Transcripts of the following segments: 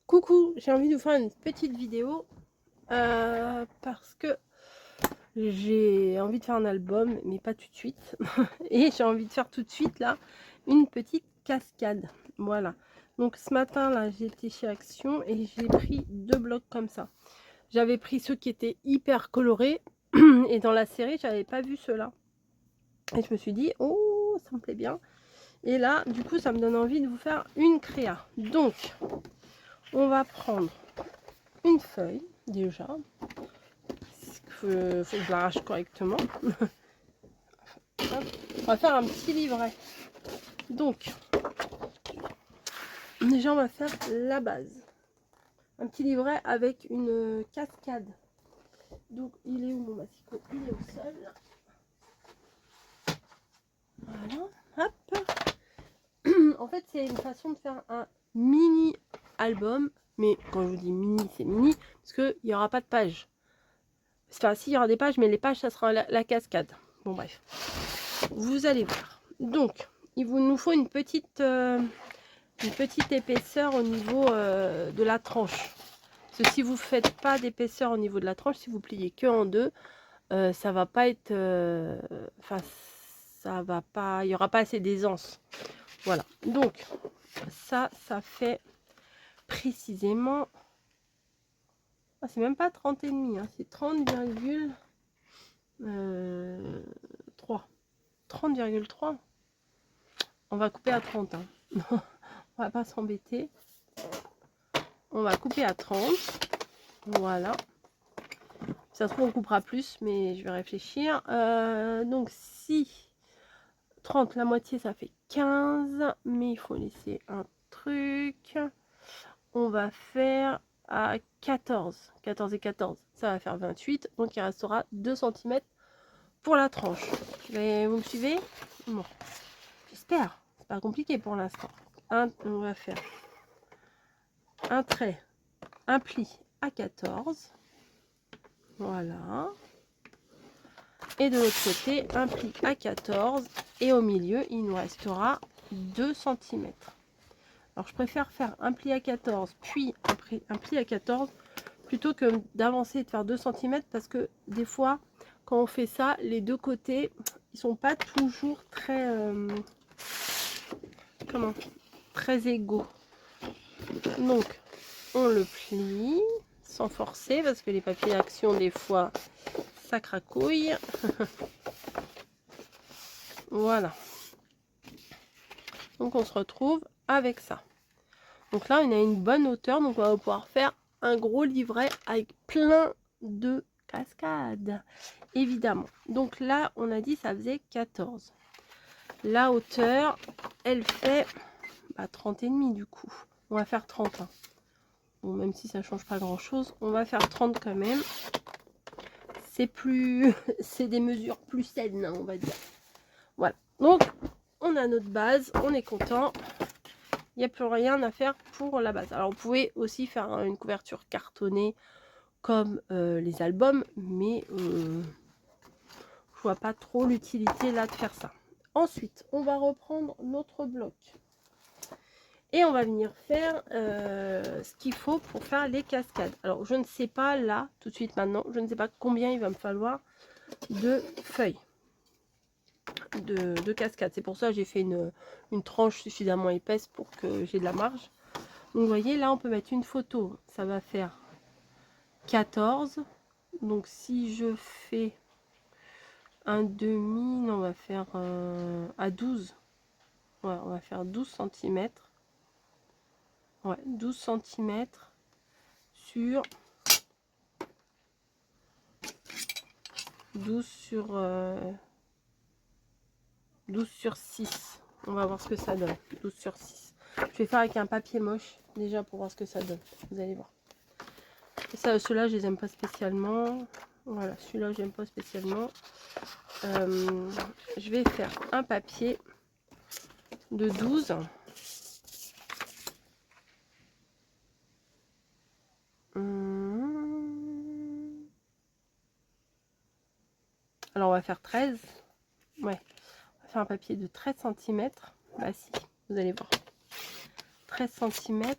Coucou, j'ai envie de vous faire une petite vidéo parce que j'ai envie de faire un album, mais pas tout de suite. Et j'ai envie de faire tout de suite là une petite cascade. Voilà. Donc ce matin là, j'ai été chez Action et j'ai pris 2 blocs comme ça. J'avais pris ceux qui étaient hyper colorés et dans la série, j'avais pas vu ceux-là. Et je me suis dit, oh, ça me plaît bien. Et là, du coup, ça me donne envie de vous faire une créa. Donc, on va prendre une feuille déjà. Faut que je l'arrache correctement. On va faire un petit livret. Donc, déjà on va faire la base. Un petit livret avec une cascade. Donc, il est où mon massicot? Il est au sol. Voilà. Hop. En fait, c'est une façon de faire un mini album. Mais quand je vous dis mini, c'est mini. Parce qu'il n'y aura pas de pages. Enfin, si, il y aura des pages, mais les pages, ça sera la cascade. Bon, bref. Vous allez voir. Donc, il nous faut une petite épaisseur au niveau de la tranche. Parce que si vous ne faites pas d'épaisseur au niveau de la tranche, si vous pliez que en deux, ça va pas être... Enfin, ça va pas... Il n'y aura pas assez d'aisance. Voilà. Donc, ça fait précisément... Ah, c'est même pas 30 et demi, hein, c'est 30,3. 30,3. On va couper à 30. Hein. On va pas s'embêter. On va couper à 30. Voilà. Ça se trouve, on coupera plus, mais je vais réfléchir. Donc, si 30, la moitié, ça fait 15. Mais il faut laisser un truc. On va faire à 14. 14 et 14, ça va faire 28. Donc, il restera 2 cm pour la tranche. Vous me suivez? Bon. J'espère. C'est pas compliqué pour l'instant. On va faire un trait, un pli à 14. Voilà. Et de l'autre côté, un pli à 14. Et au milieu, il nous restera 2 cm. Alors, je préfère faire un pli à 14, puis un pli à 14, plutôt que d'avancer et de faire 2 cm, parce que des fois, quand on fait ça, les deux côtés, ils sont pas toujours très... très égaux. Donc, on le plie sans forcer, parce que les papiers Action, des fois, ça cracouille. Voilà. Donc, on se retrouve avec ça. Donc là, on a une bonne hauteur. Donc, on va pouvoir faire un gros livret avec plein de cascades. Évidemment. Donc là, on a dit ça faisait 14. La hauteur, elle fait 30 et demi du coup. On va faire 30. Hein. Bon, même si ça change pas grand-chose, on va faire 30 quand même. C'est plus... c'est des mesures plus saines, hein, on va dire. Voilà. Donc, on a notre base. On est content. Il n'y a plus rien à faire pour la base. Alors, vous pouvez aussi faire une couverture cartonnée comme les albums, mais je vois pas trop l'utilité là de faire ça. Ensuite, on va reprendre notre bloc. Et on va venir faire ce qu'il faut pour faire les cascades. Alors, je ne sais pas là, tout de suite maintenant, je ne sais pas combien il va me falloir de feuilles de cascades. C'est pour ça que j'ai fait une tranche suffisamment épaisse pour que j'ai de la marge. Donc, vous voyez, là, on peut mettre une photo. Ça va faire 14. Donc, si je fais un demi, non, on va faire à 12. Ouais, on va faire 12 cm. Ouais, 12 cm sur 12 sur 6. On va voir ce que ça donne. 12 sur 6. Je vais faire avec un papier moche déjà pour voir ce que ça donne. Vous allez voir. Et ça, ceux-là, je les aime pas spécialement. Voilà, celui-là, j'aime pas spécialement. Je vais faire un papier de 12. Alors, on va faire 13. Ouais. On va faire un papier de 13 cm. Bah si, vous allez voir. 13 cm.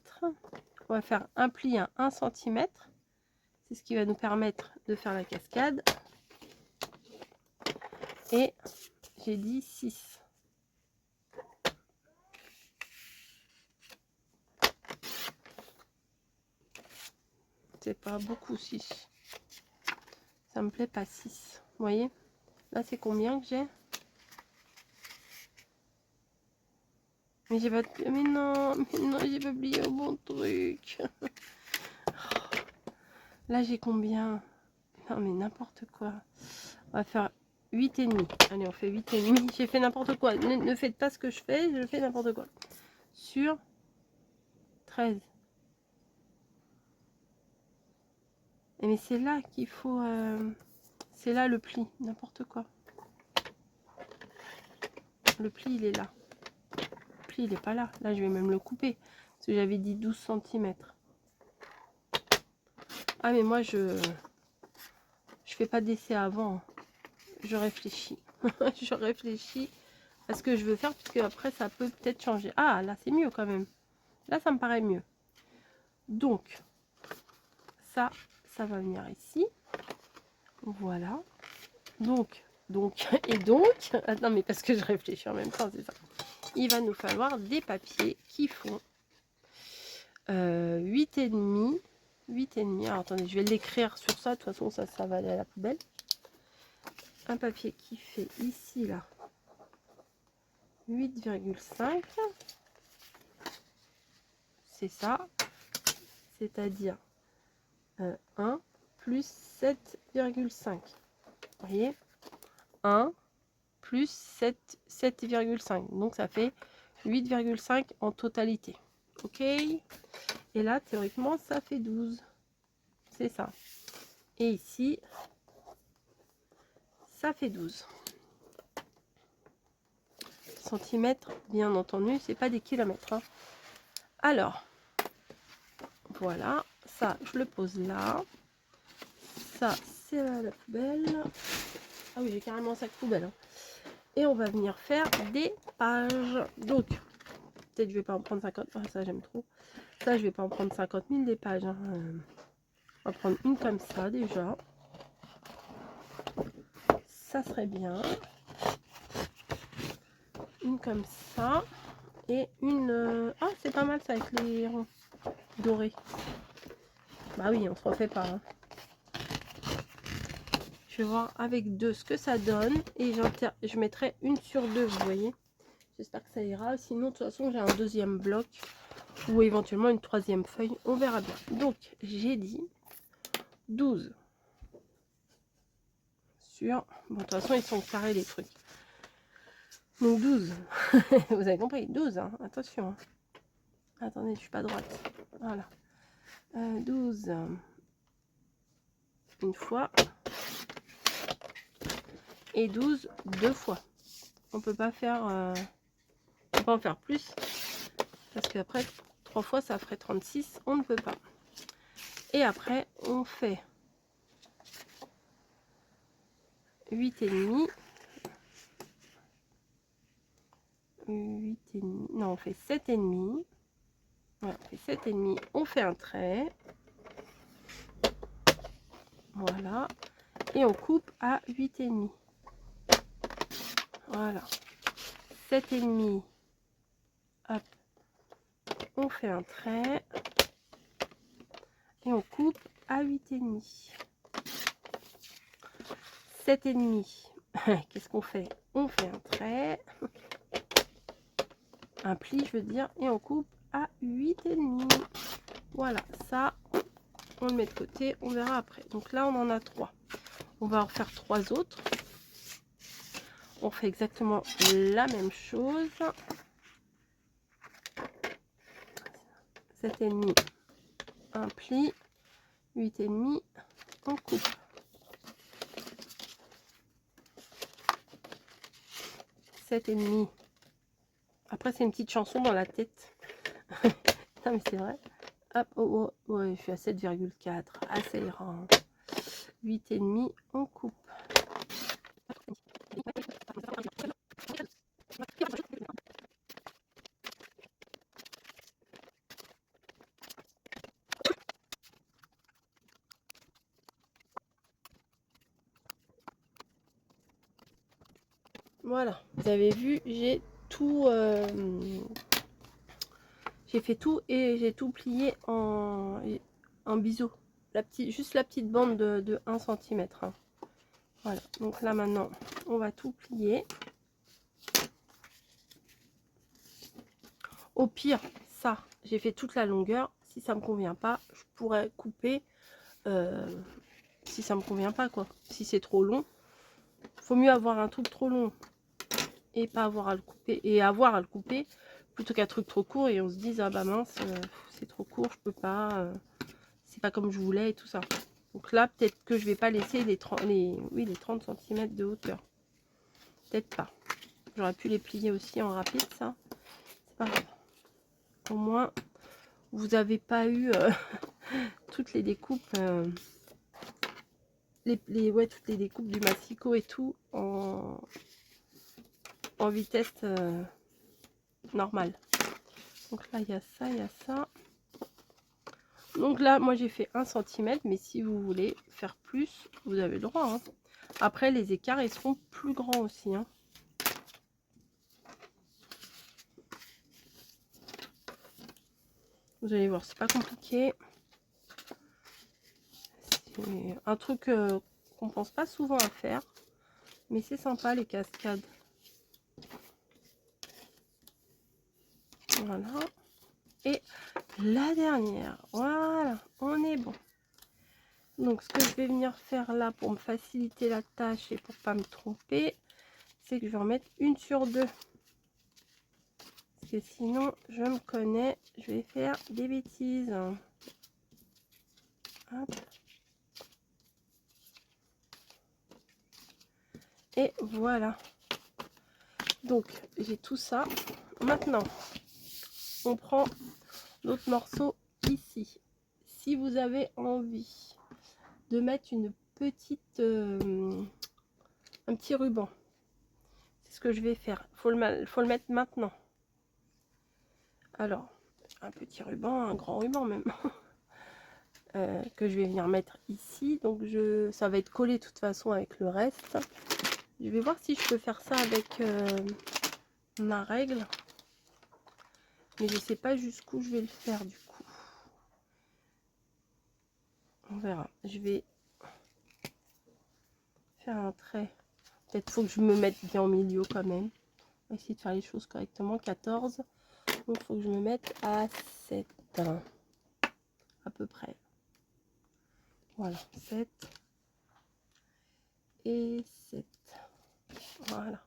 on va faire un pli à 1 cm. C'est ce qui va nous permettre de faire la cascade. Et j'ai dit 6. C'est pas beaucoup 6. Ça me plaît pas 6. Vous voyez? Là, c'est combien que j'ai? Mais j'ai pas... Mais non, j'ai pas oublié au bon truc. Là, j'ai combien? Non, mais n'importe quoi. On va faire 8,5. Allez, on fait 8,5. J'ai fait n'importe quoi. Ne faites pas ce que je fais n'importe quoi. Sur 13. Et mais c'est là qu'il faut... c'est là le pli. N'importe quoi. Le pli, il est là. Le pli, il est pas là. Là, je vais même le couper. Parce que j'avais dit 12 cm. Ah, mais moi, je fais pas d'essai avant. Je réfléchis. Je réfléchis à ce que je veux faire. Parce que après, ça peut peut-être changer. Ah, là, c'est mieux quand même. Là, ça me paraît mieux. Donc, ça va venir ici. Voilà. Donc, et donc, attends, mais parce que je réfléchis en même temps, c'est ça. Il va nous falloir des papiers qui font 8,5. 8,5. Alors, attendez, je vais l'écrire sur ça. De toute façon, ça va aller à la poubelle. Un papier qui fait ici, là, 8,5. C'est ça. C'est-à-dire 1 plus 7,5. Vous voyez, 1 plus 7,5. Donc ça fait 8,5 en totalité. Ok. Et là, théoriquement, ça fait 12. C'est ça. Et ici, ça fait 12 centimètres, bien entendu. C'est pas des kilomètres. Hein. Alors, voilà. Ça, je le pose là. Ça, c'est à la poubelle. Ah oui, j'ai carrément un sac poubelle. Hein. Et on va venir faire des pages. Donc, peut-être je vais pas en prendre 50. Ah, ça, j'aime trop. Ça, je vais pas en prendre 50 000 des pages. Hein. On va prendre une comme ça déjà. Ça serait bien. Une comme ça. Et une... Ah, c'est pas mal ça avec les ronds dorés. Bah oui, on se refait pas. Hein. Je vais voir avec deux ce que ça donne. Et je mettrai une sur deux, vous voyez. J'espère que ça ira. Sinon, de toute façon, j'ai un deuxième bloc. Ou éventuellement une troisième feuille. On verra bien. Donc, j'ai dit 12. Sur... Bon, de toute façon, ils sont carrés les trucs. Donc 12. Vous avez compris. 12. Hein. Attention. Hein. Attendez, je suis pas droite. Voilà. 12. Une fois. Et 12 deux fois. On peut pas faire... on peut pas en faire plus. Parce qu'après, 3 fois, ça ferait 36. On ne peut pas. Et après, on fait 8,5. 8,5. Non, on fait 7,5. Voilà, on fait 7,5. On fait un trait. Voilà. Et on coupe à 8,5. Voilà. 7,5. Hop. On fait un trait. Et on coupe à 8,5. 7,5. Qu'est-ce qu'on fait? On fait un trait. Un pli, je veux dire. Et on coupe à 8,5. Voilà. Ça, on le met de côté. On verra après. Donc là, on en a 3. On va en faire 3 autres. On fait exactement la même chose. 7,5. Un pli. 8,5. On coupe. 7,5. Après, c'est une petite chanson dans la tête. Non, mais c'est vrai. Hop, oh, oh, ouais, je suis à 7,4. Ah, ça ira. 8,5. On coupe. Voilà, vous avez vu, j'ai tout, j'ai fait tout et j'ai tout plié en biseau. Juste la petite bande de 1 cm. Hein. Voilà, donc là maintenant, on va tout plier. Au pire, ça, j'ai fait toute la longueur. Si ça me convient pas, je pourrais couper. Si ça me convient pas, quoi. Si c'est trop long, faut mieux avoir un truc trop long et pas avoir à le couper et avoir à le couper plutôt qu'un truc trop court et on se dise ah bah mince, c'est trop court, je peux pas, c'est pas comme je voulais et tout ça. Donc là, peut-être que je vais pas laisser les 30 cm de hauteur. Peut-être pas. J'aurais pu les plier aussi en rapide, ça. C'est pas grave. Au moins, vous n'avez pas eu toutes les découpes, toutes les découpes du massicot et tout en vitesse normale. Donc là, il y a ça, il y a ça. Donc là, moi, j'ai fait 1 cm, mais si vous voulez faire plus, vous avez le droit. Hein. Après, les écarts, ils seront plus grands aussi. Hein. Vous allez voir, c'est pas compliqué. C'est un truc qu'on pense pas souvent à faire, mais c'est sympa les cascades. Voilà. Et la dernière, voilà, on est bon. Donc ce que je vais venir faire là pour me faciliter la tâche et pour pas me tromper, c'est que je vais en mettre une sur deux. Parce que sinon, je me connais, je vais faire des bêtises. Hop. Et voilà. Donc, j'ai tout ça. Maintenant, on prend l'autre morceau ici. Si vous avez envie de mettre une petite, un petit ruban, c'est ce que je vais faire. Faut le mettre maintenant. Alors, un petit ruban, un grand ruban même. Que je vais venir mettre ici. Donc, ça va être collé de toute façon avec le reste. Je vais voir si je peux faire ça avec ma règle. Mais je sais pas jusqu'où je vais le faire du coup. On verra. Je vais faire un trait. Peut-être faut que je me mette bien au milieu quand même. On va essayer de faire les choses correctement. 14. Donc il faut que je me mette à 7. À peu près. Voilà. 7. Et 7. Voilà.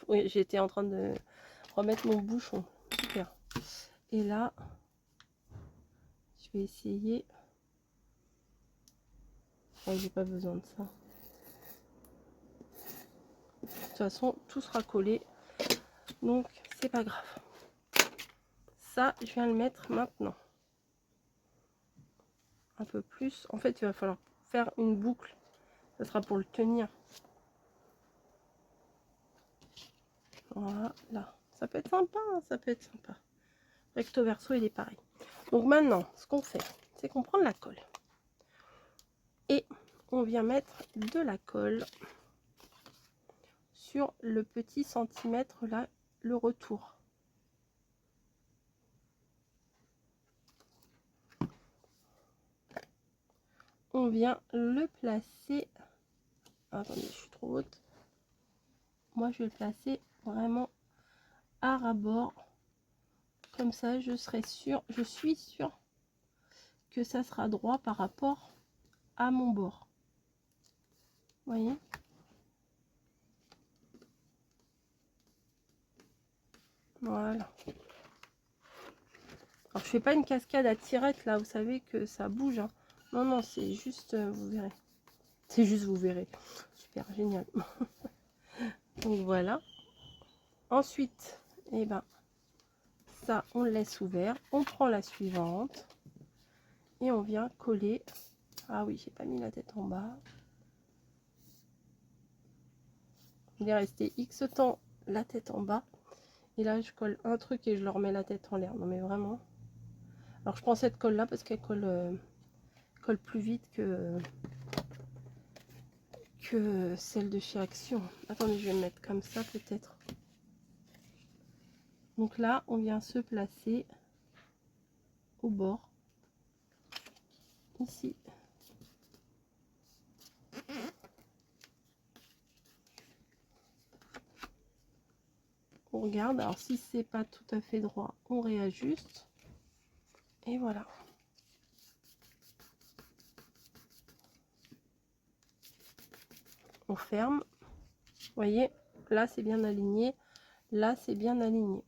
Oui, j'étais en train de remettre mon bouchon. Super. Et là, je vais essayer. Oh, j'ai pas besoin de ça. De toute façon, tout sera collé. Donc, c'est pas grave. Ça, je viens le mettre maintenant. Un peu plus. En fait, il va falloir faire une boucle. Ça sera pour le tenir. Voilà. Ça peut être sympa, hein, ça peut être sympa. Recto verso, il est pareil. Donc maintenant, ce qu'on fait, c'est qu'on prend de la colle. Et on vient mettre de la colle sur le petit centimètre là, le retour. On vient le placer. Attendez, je suis trop haute. Moi, je vais le placer vraiment à ras-bord. Comme ça, je serai sûre, je suis sûre que ça sera droit par rapport à mon bord. Vous voyez? Voilà. Alors, je fais pas une cascade à tirette là, vous savez que ça bouge. Hein. Non, non, c'est juste, vous verrez. C'est juste, vous verrez. Super, génial. Donc voilà. Ensuite, eh ben, ça, on le laisse ouvert. On prend la suivante. Et on vient coller. Ah oui, j'ai pas mis la tête en bas. Il est resté X temps la tête en bas. Et là, je colle un truc et je leur mets la tête en l'air. Non, mais vraiment. Alors, je prends cette colle là parce qu'elle colle plus vite que celle de chez Action. Attendez, je vais me mettre comme ça peut-être. Donc là, on vient se placer au bord, ici. On regarde, alors si c'est pas tout à fait droit, on réajuste. Et voilà. On ferme. Vous voyez, là c'est bien aligné, là c'est bien aligné.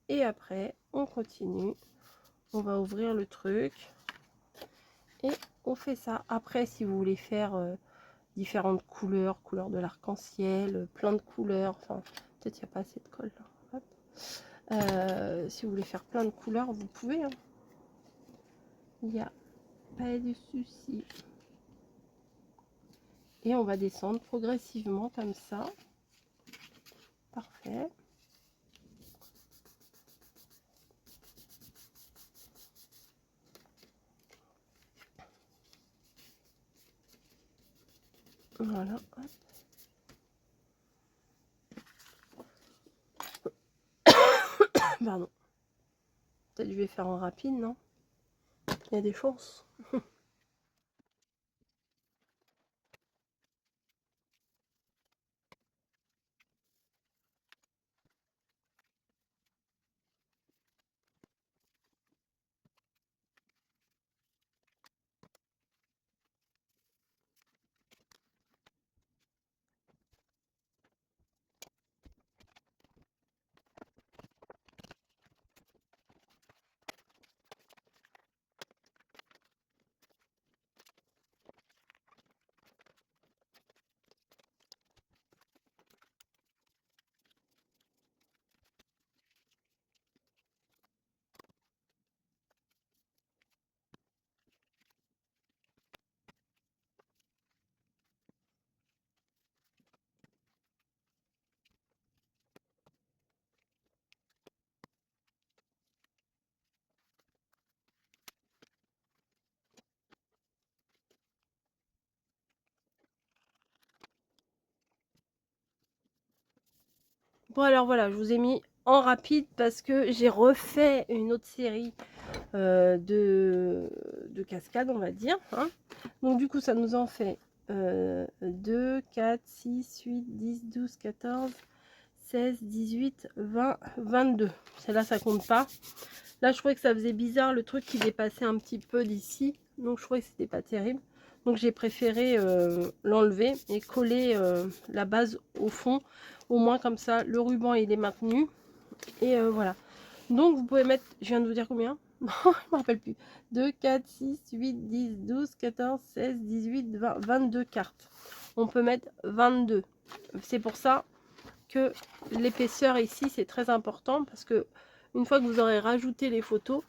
Et après, on continue. On va ouvrir le truc. Et on fait ça. Après, si vous voulez faire différentes couleurs, couleurs de l'arc-en-ciel, plein de couleurs, enfin, peut-être il n'y a pas assez de colle là. Hop. Si vous voulez faire plein de couleurs, vous pouvez. Hein. Il n'y a pas de souci. Et on va descendre progressivement comme ça. Parfait. Voilà. Hop. Pardon. Peut-être je vais faire en rapide, non? Il y a des chances. Bon alors voilà, je vous ai mis en rapide parce que j'ai refait une autre série de cascades, on va dire. Hein. Donc du coup, ça nous en fait 2, 4, 6, 8, 10, 12, 14, 16, 18, 20, 22. Celle-là, ça compte pas. Là, je trouvais que ça faisait bizarre, le truc qui dépassait un petit peu d'ici. Donc je trouvais que c'était pas terrible. Donc j'ai préféré l'enlever et coller la base au fond. Au moins comme ça, le ruban il est maintenu. Et voilà. Donc vous pouvez mettre, je viens de vous dire combien? Non, je ne me rappelle plus. 2, 4, 6, 8, 10, 12, 14, 16, 18, 20, 22 cartes. On peut mettre 22. C'est pour ça que l'épaisseur ici, c'est très important. Parce que une fois que vous aurez rajouté les photos,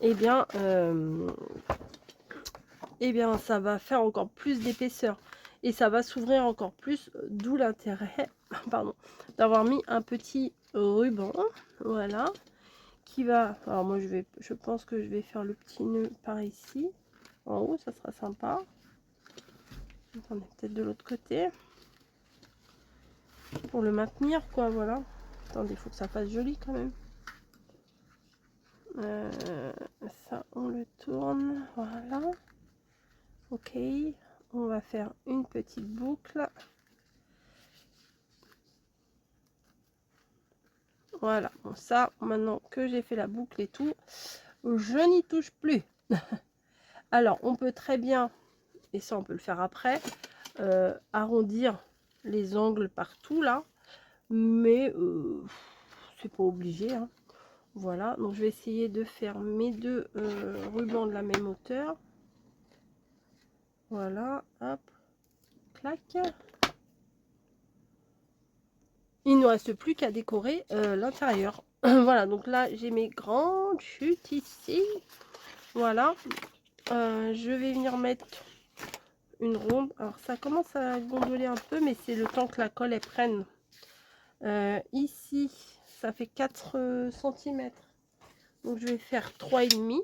eh bien ça va faire encore plus d'épaisseur. Et ça va s'ouvrir encore plus, d'où l'intérêt pardon, d'avoir mis un petit ruban. Voilà. Qui va, alors moi je pense que je vais faire le petit nœud par ici en haut, ça sera sympa. Attendez, peut-être de l'autre côté pour le maintenir quoi. Voilà, attendez, il faut que ça fasse joli quand même. Ça on le tourne, voilà. Ok, on va faire une petite boucle. Voilà, bon ça maintenant que j'ai fait la boucle et tout, je n'y touche plus. Alors on peut très bien, et ça on peut le faire après, arrondir les angles partout là, mais c'est pas obligé. Hein. Voilà, donc je vais essayer de faire mes deux rubans de la même hauteur. Voilà, hop, clac. Il ne nous reste plus qu'à décorer l'intérieur. Voilà, donc là j'ai mes grandes chutes ici. Voilà, je vais venir mettre une ronde. Alors ça commence à gondoler un peu, mais c'est le temps que la colle elle prenne. Ici, ça fait 4 cm. Donc je vais faire 3,5.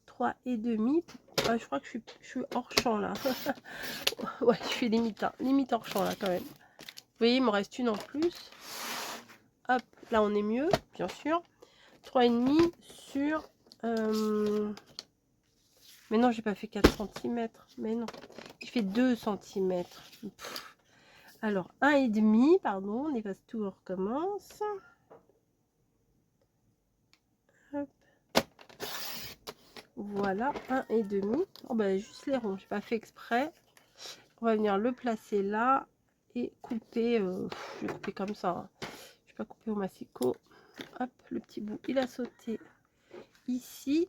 3,5. Ah, je crois que je suis hors champ là. Ouais, je suis limite, hein, limite hors champ là quand même. Vous voyez, il me reste une en plus. Hop, là on est mieux, bien sûr. 3,5 sur... Mais non, j'ai pas fait 4 cm. Mais non, j'ai fait 2 cm. Alors, 1,5, pardon, on efface tout, on recommence. Hop. Voilà, 1,5. Oh bah juste les ronds, j'ai pas fait exprès. On va venir le placer là et couper. Je vais couper comme ça. Hein. Je vais pas couper au massicot. Hop, le petit bout, il a sauté ici.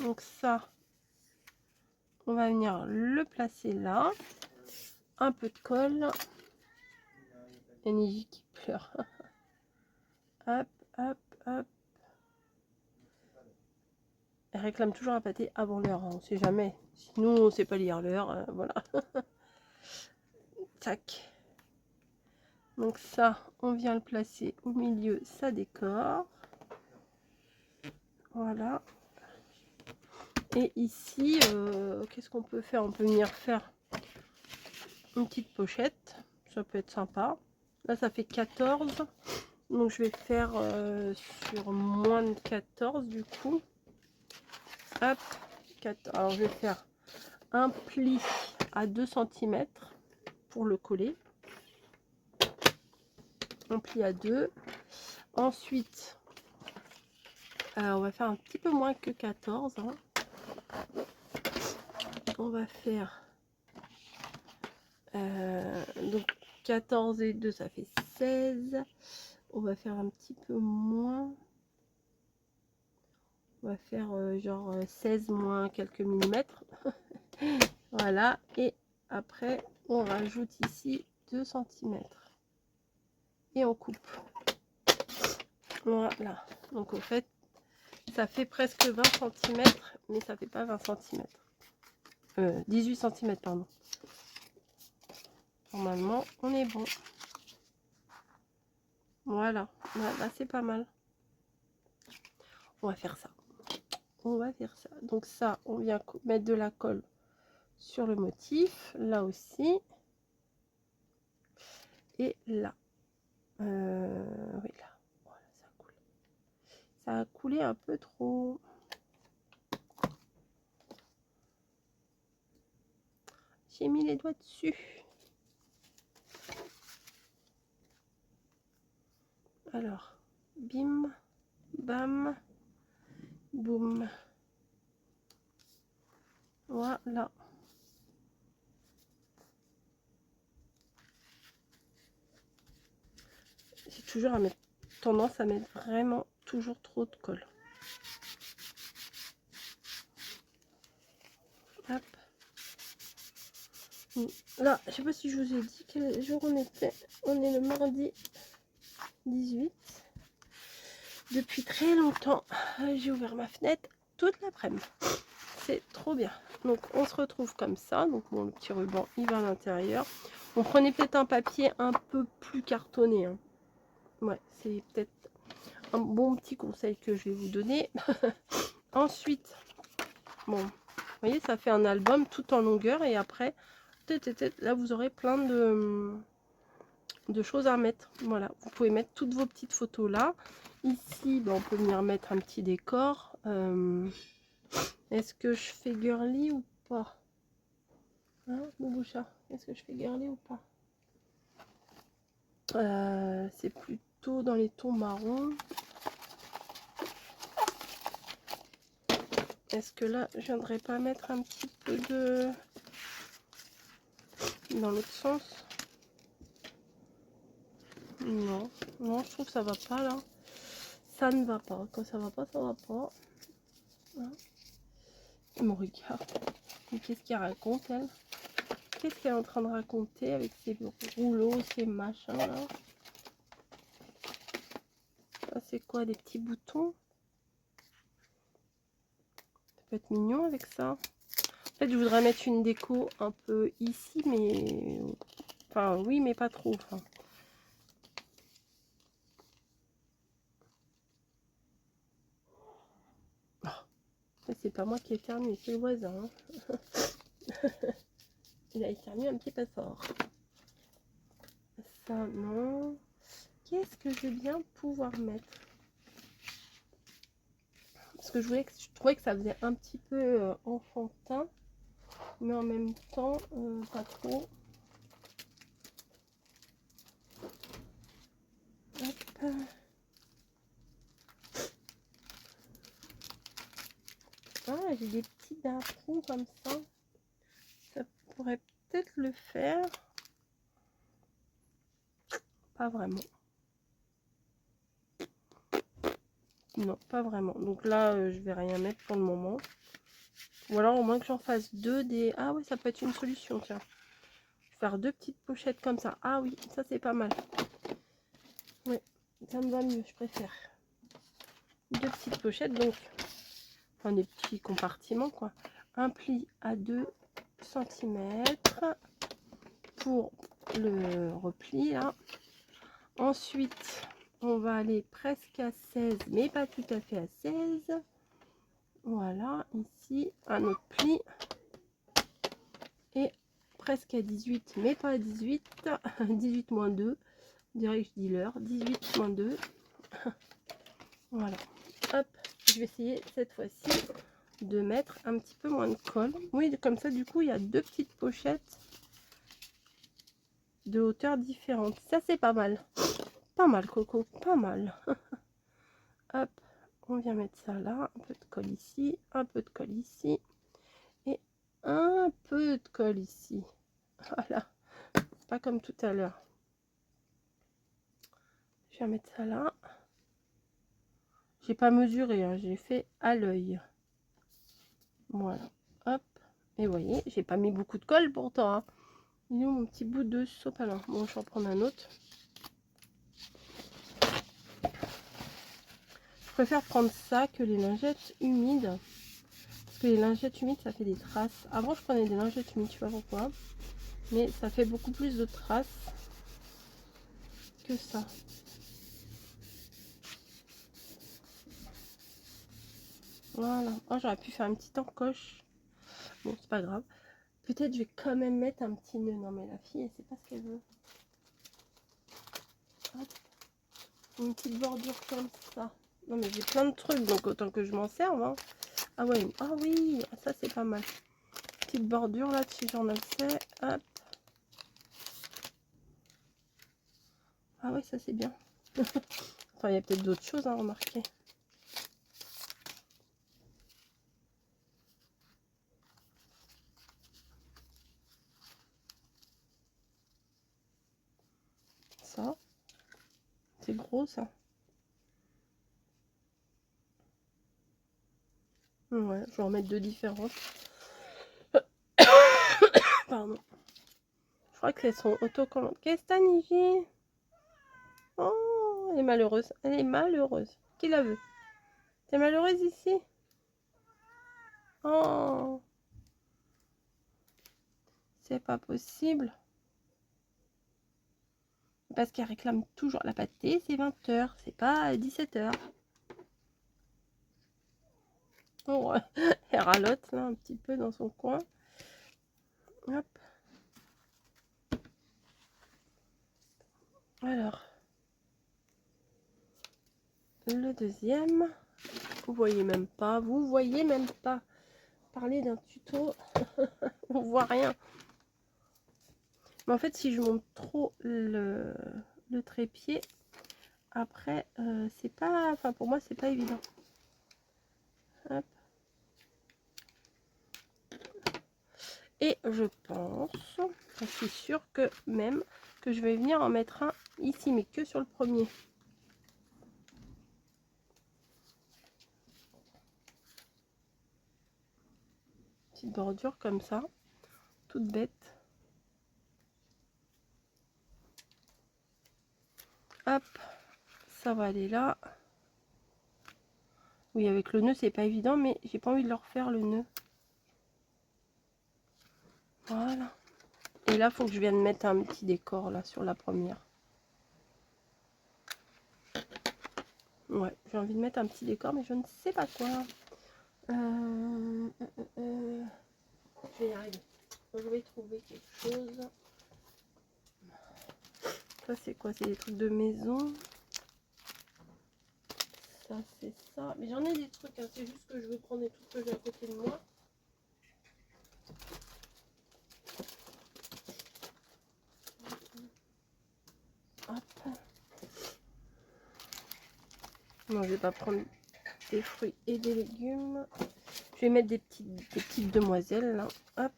Donc ça, on va venir le placer là. Un peu de colle. Il y a Niji qui pleure. Hop, hop, hop. Elle réclame toujours un pâté avant l'heure, hein, on sait jamais. Sinon, on sait pas lire l'heure, voilà. Tac. Donc ça, on vient le placer au milieu, ça décore. Voilà. Et ici, qu'est-ce qu'on peut faire? On peut venir faire une petite pochette. Ça peut être sympa. Là, ça fait 14. Donc, je vais faire sur moins de 14 du coup. Hop. 14. Alors, je vais faire un pli à 2 cm pour le coller. Un pli à 2. Ensuite, on va faire un petit peu moins que 14. Hein. On va faire donc 14 et 2, ça fait 16. On va faire un petit peu moins. On va faire genre 16 moins quelques millimètres. Voilà. Et après, on rajoute ici 2 cm. Et on coupe. Voilà. Donc, au fait, ça fait presque 20 cm, mais ça fait pas 20 cm. 18 cm, pardon. Normalement, on est bon. Voilà. Là, c'est pas mal. On va faire ça. On va faire ça. Donc ça, on vient mettre de la colle sur le motif. Là aussi. Et là. Oui, là. Voilà, ça coule. Ça a coulé un peu trop. J'ai mis les doigts dessus. Alors, bim, bam, boum. Voilà. J'ai toujours tendance à mettre vraiment toujours trop de colle. Hop. Là, je sais pas si je vous ai dit quel jour on était. On est le mardi 18. Depuis très longtemps, j'ai ouvert ma fenêtre toute l'après-midi. C'est trop bien. Donc on se retrouve comme ça. Donc bon, le petit ruban il va à l'intérieur. On prenait peut-être un papier un peu plus cartonné. Hein. Ouais, c'est peut-être un bon petit conseil que je vais vous donner. Ensuite, bon, vous voyez, ça fait un album tout en longueur. Et après, là vous aurez plein de choses à mettre. Voilà, vous pouvez mettre toutes vos petites photos là. Ici, ben, on peut venir mettre un petit décor. Est-ce que je fais girly ou pas? Hein, Bouboucha, est-ce que je fais girly ou pas? C'est plutôt dans les tons marrons. Est-ce que là, je viendrais pas mettre un petit peu de... dans l'autre sens? Non, non, je trouve que ça va pas là. Ça ne va pas. Quand ça va pas, ça va pas. Hein. Mon regard. Mais qu'est-ce qu'elle raconte, elle? Qu'est-ce qu'elle est en train de raconter avec ces rouleaux, ces machins là? Ça, c'est quoi, des petits boutons? Ça peut être mignon avec ça. En fait, je voudrais mettre une déco un peu ici, mais... Enfin, oui, mais pas trop. Enfin. Oh, C'est pas moi qui ai éternué, c'est le voisin. Hein. Il a éternué un petit peu fort. Ça, non. Qu'est-ce que je vais bien pouvoir mettre? Parce que je trouvais que ça faisait un petit peu enfantin. Mais en même temps, pas trop. Hop. Ah, j'ai des petits trous comme ça. Ça pourrait peut-être le faire. Pas vraiment. Non, pas vraiment. Donc là, je vais rien mettre pour le moment. Ou alors au moins que j'en fasse deux des... Ah oui, ça peut être une solution, tiens. Faire deux petites pochettes comme ça. Ah oui, ça c'est pas mal. Oui, ça me va mieux, je préfère. Deux petites pochettes, donc... Enfin, des petits compartiments, quoi. Un pli à 2 cm pour le repli, là. Ensuite, on va aller presque à 16, mais pas tout à fait à 16. Voilà, ici, un autre pli. Et presque à 18, mais pas à 18. 18 moins 2. On dirait que je dis l'heure. 18 moins 2. Voilà. Hop, je vais essayer cette fois-ci de mettre un petit peu moins de colle. Oui, comme ça, du coup, il y a deux petites pochettes de hauteur différente. Ça, c'est pas mal. Pas mal, Coco. Pas mal. Hop, on vient mettre ça là. Un peu de colle ici. Un peu de colle ici. Et un peu de colle ici. Voilà. Pas comme tout à l'heure. Je vais mettre ça là. J'ai pas mesuré, hein, j'ai fait à l'œil. Voilà. Hop. Et vous voyez, j'ai pas mis beaucoup de colle pourtant. Hein. Il est où mon petit bout de sopalin? Bon, je vais en prendre un autre. Je préfère prendre ça que les lingettes humides. Parce que les lingettes humides, ça fait des traces. Avant, je prenais des lingettes humides, je sais pas pourquoi. Mais ça fait beaucoup plus de traces que ça. Voilà. Oh, j'aurais pu faire une petite encoche. Bon, c'est pas grave. Peut-être je vais quand même mettre un petit nœud. Non, mais la fille, elle sait pas ce qu'elle veut. Hop. Une petite bordure comme ça. Non, mais j'ai plein de trucs, donc autant que je m'en serve. Hein. Ah ouais, ah oui, ça c'est pas mal. Petite bordure là, si j'en ai fait. Hop. Ah oui, ça c'est bien. Enfin, il y a peut-être d'autres choses à remarquer. Ça, c'est gros ça. Ouais, je vais en mettre deux différentes. Pardon. Je crois qu'elles sont autocollantes. Qu'est-ce que t'as, Niji? Oh, elle est malheureuse. Elle est malheureuse. Qui la veut? T'es malheureuse ici? Oh, c'est pas possible. Parce qu'elle réclame toujours la pâtée, c'est 20 h, c'est pas 17 h. Oh, elle ralote là un petit peu dans son coin. Hop. Alors, le deuxième, vous voyez même pas, Parler d'un tuto, on voit rien. Mais en fait, si je monte trop le trépied, après, c'est pas, enfin pour moi, c'est pas évident. Hop. Et je pense, je suis sûre que même que je vais venir en mettre un ici, mais que sur le premier. Petite bordure comme ça, toute bête. Hop, ça va aller là. Oui, avec le nœud, c'est pas évident, mais j'ai pas envie de leur faire le nœud. Voilà. Et là, faut que je vienne mettre un petit décor là sur la première. Ouais, j'ai envie de mettre un petit décor, mais je ne sais pas quoi. Je vais y arriver. Je vais trouver quelque chose. Ça c'est quoi? C'est des trucs de maison. Ça c'est ça. Mais j'en ai des trucs, hein. C'est juste que je veux prendre des trucs que j'ai à côté de moi. Hop. Non, je vais pas prendre des fruits et des légumes. Je vais mettre des petites demoiselles là. Hop.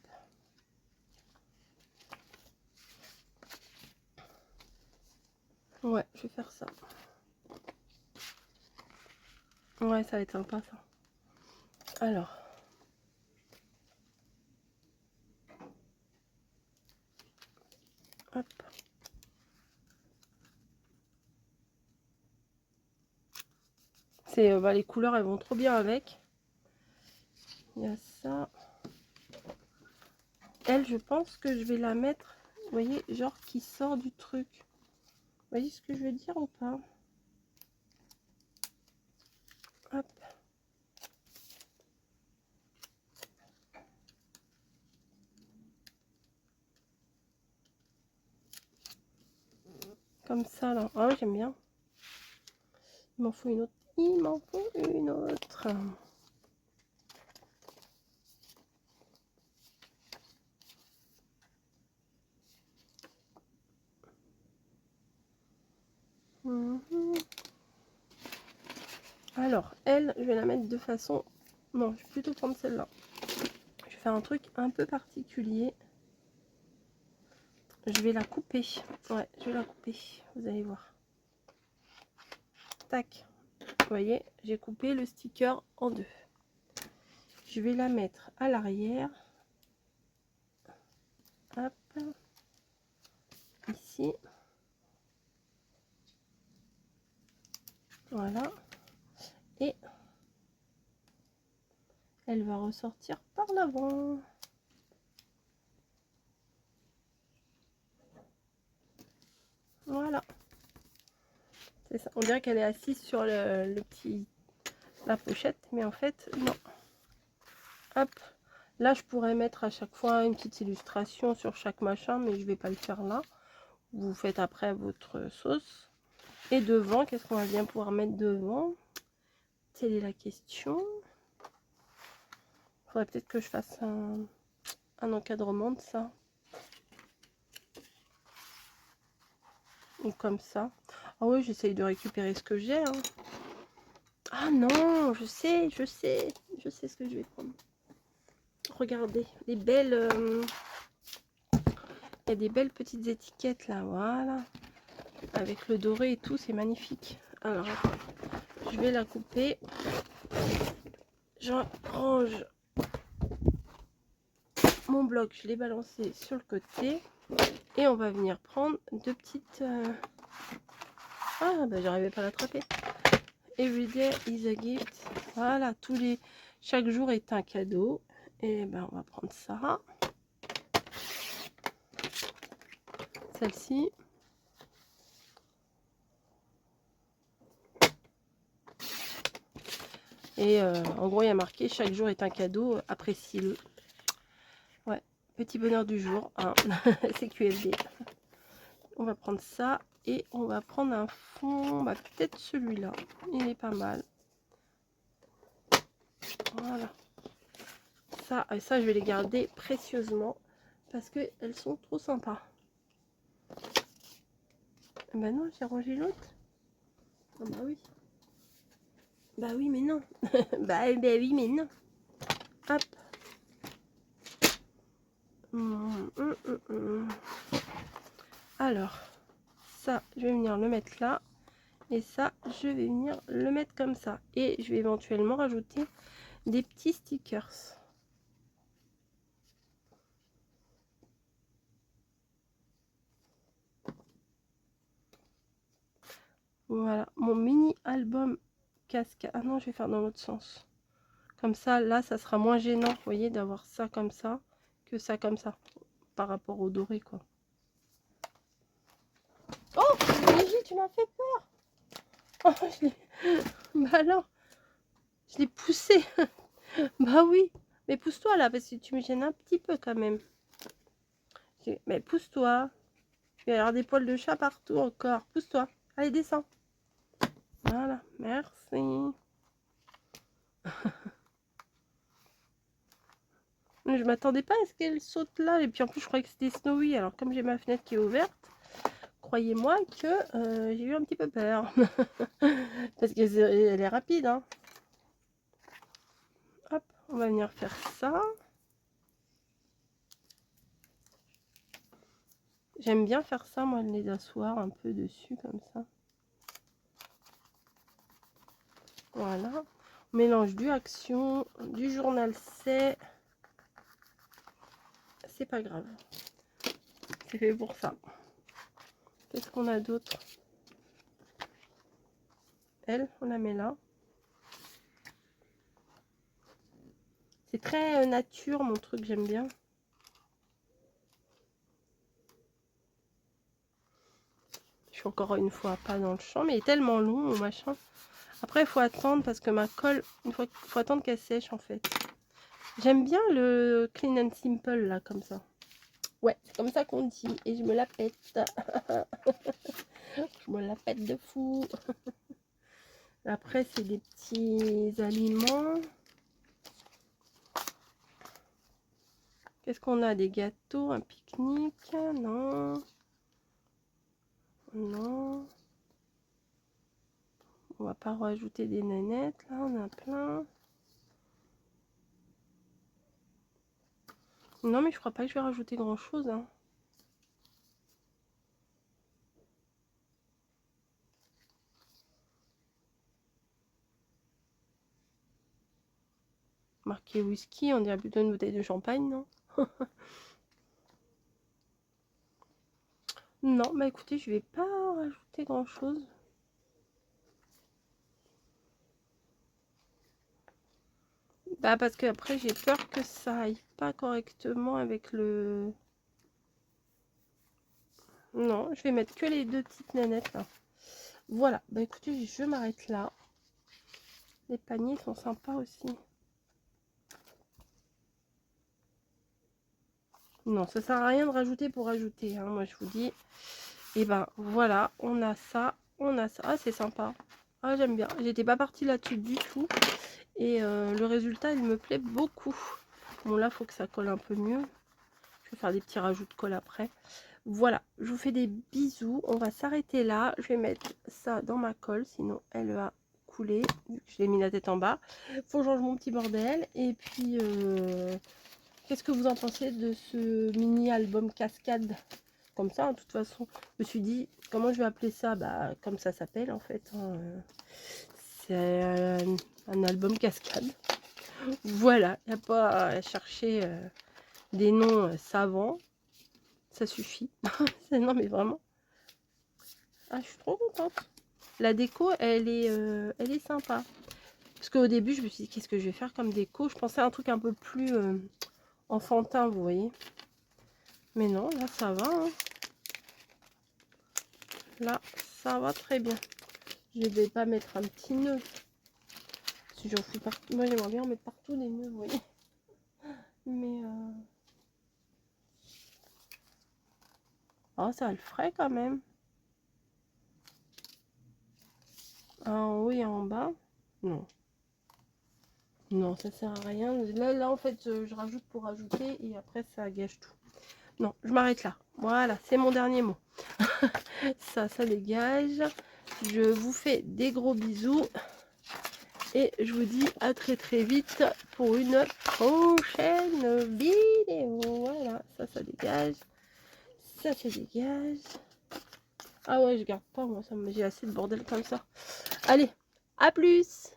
Ouais, je vais faire ça. Ouais, ça va être sympa ça. Alors. Hop. C'est les couleurs, elles vont trop bien avec. Il y a ça. Elle, je pense que je vais la mettre, vous voyez, genre qui sort du truc. Vous voyez ce que je veux dire ou pas? Hop. Comme ça, là. Ah, j'aime bien. Il m'en faut une autre. Il m'en faut une autre. Alors, elle, je vais la mettre de façon... Non, je vais plutôt prendre celle-là. Je vais faire un truc un peu particulier. Je vais la couper. Ouais, je vais la couper. Vous allez voir. Tac. Vous voyez, j'ai coupé le sticker en deux. Je vais la mettre à l'arrière. Hop. Ici. Voilà. Et elle va ressortir par l'avant. Voilà. C'est ça. On dirait qu'elle est assise sur la pochette, mais en fait, non. Hop. Là, je pourrais mettre à chaque fois une petite illustration sur chaque machin, mais je vais pas le faire là. Vous faites après votre sauce. Et devant, qu'est-ce qu'on va bien pouvoir mettre devant? Telle est la question. Il faudrait peut-être que je fasse un encadrement de ça. Ou comme ça. Ah oui, j'essaye de récupérer ce que j'ai. Hein. Ah non, je sais ce que je vais prendre. Regardez, les belles... il y a des belles petites étiquettes là, voilà. Avec le doré et tout, c'est magnifique. Alors, je vais la couper. Je range mon bloc, je l'ai balancé sur le côté. Et on va venir prendre deux petites... Ah, bah j'arrivais pas à l'attraper. Everyday is a gift. Voilà, chaque jour est un cadeau. Et ben on va prendre ça. Celle-ci. Et en gros, il y a marqué chaque jour est un cadeau, apprécie-le. Ouais, petit bonheur du jour, hein. C'est QFD. On va prendre ça et on va prendre un fond, bah, peut-être celui-là. Il est pas mal. Voilà. Ça, je vais les garder précieusement parce qu'elles sont trop sympas. Ben non, j'ai rangé l'autre. Ah bah oui. Bah oui, mais non. bah oui, mais non. Hop. Alors, ça, je vais venir le mettre là. Et ça, je vais venir le mettre comme ça. Et je vais éventuellement rajouter des petits stickers. Voilà, mon mini album cascade. Ah non, je vais faire dans l'autre sens. Comme ça, là, ça sera moins gênant, vous voyez, d'avoir ça comme ça que ça comme ça. Par rapport au doré, quoi. Oh, Brigitte, tu m'as fait peur. Oh, bah alors, je l'ai poussé. Bah oui, mais pousse-toi là, parce que tu me gênes un petit peu quand même. Mais pousse-toi. Il va y avoir des poils de chat partout encore. Pousse-toi. Allez, descends. Voilà, merci. Je m'attendais pas à ce qu'elle saute là. Et puis en plus, je croyais que c'était Snowy. Alors comme j'ai ma fenêtre qui est ouverte, croyez-moi que j'ai eu un petit peu peur. Parce qu'elle est rapide. Hein. Hop, on va venir faire ça. J'aime bien faire ça, moi, de les asseoir un peu dessus comme ça. Voilà. On mélange du Action, du Journal C. C'est pas grave. C'est fait pour ça. Qu'est-ce qu'on a d'autre? Elle, on la met là. C'est très nature, mon truc, j'aime bien. Je suis encore une fois pas dans le champ, mais il est tellement long, mon machin. Après, il faut attendre parce que ma colle, il faut attendre qu'elle sèche en fait. J'aime bien le clean and simple là, comme ça. Ouais, c'est comme ça qu'on dit. Et je me la pète. Je me la pète de fou. Après, c'est des petits aliments. Qu'est-ce qu'on a? Des gâteaux, un pique-nique? Non. Non. On va pas rajouter des nanettes. Là, on a plein. Non, mais je crois pas que je vais rajouter grand-chose. Hein. Marqué whisky, on dirait plutôt une bouteille de champagne, non? Non, bah écoutez, je vais pas rajouter grand-chose. Bah parce que après j'ai peur que ça aille pas correctement avec le... Non, je vais mettre que les deux petites nanettes là. Voilà, bah écoutez, je m'arrête là. Les paniers sont sympas aussi. Non, ça sert à rien de rajouter pour rajouter, hein, moi je vous dis. Et ben voilà, on a ça, on a ça. Ah, c'est sympa. Ah, j'aime bien. J'étais pas partie là-dessus du tout. Et le résultat, il me plaît beaucoup. Bon, là, il faut que ça colle un peu mieux. Je vais faire des petits rajouts de colle après. Voilà, je vous fais des bisous. On va s'arrêter là. Je vais mettre ça dans ma colle, sinon elle va couler. Vu que je l'ai mis la tête en bas. Faut que je range mon petit bordel. Et puis, qu'est-ce que vous en pensez de ce mini album cascade? Comme ça, de toute façon, je me suis dit, comment je vais appeler ça? Bah, comme ça s'appelle en fait. Hein. C'est un album cascade. Voilà, il n'y a pas à chercher des noms savants. Ça suffit. Non, mais vraiment. Ah, je suis trop contente. La déco, elle est sympa. Parce qu'au début, je me suis dit, qu'est-ce que je vais faire comme déco? Je pensais à un truc un peu plus enfantin, vous voyez. Mais non, là, ça va. Hein. Là, ça va très bien. Je vais pas mettre un petit nœud. Si j'en fais partout. Moi, j'aimerais bien en mettre partout des nœuds, vous voyez. Mais... Oh, ça le ferait quand même. En haut et en bas. Non. Non, ça sert à rien. Là en fait, je rajoute pour rajouter et après, ça gâche tout. Non, je m'arrête là. Voilà, c'est mon dernier mot. Ça dégage. Je vous fais des gros bisous. Et je vous dis à très très vite pour une prochaine vidéo. Voilà, ça dégage. Ça dégage. Ah ouais, je garde pas, moi, j'ai assez de bordel comme ça. Allez, à plus!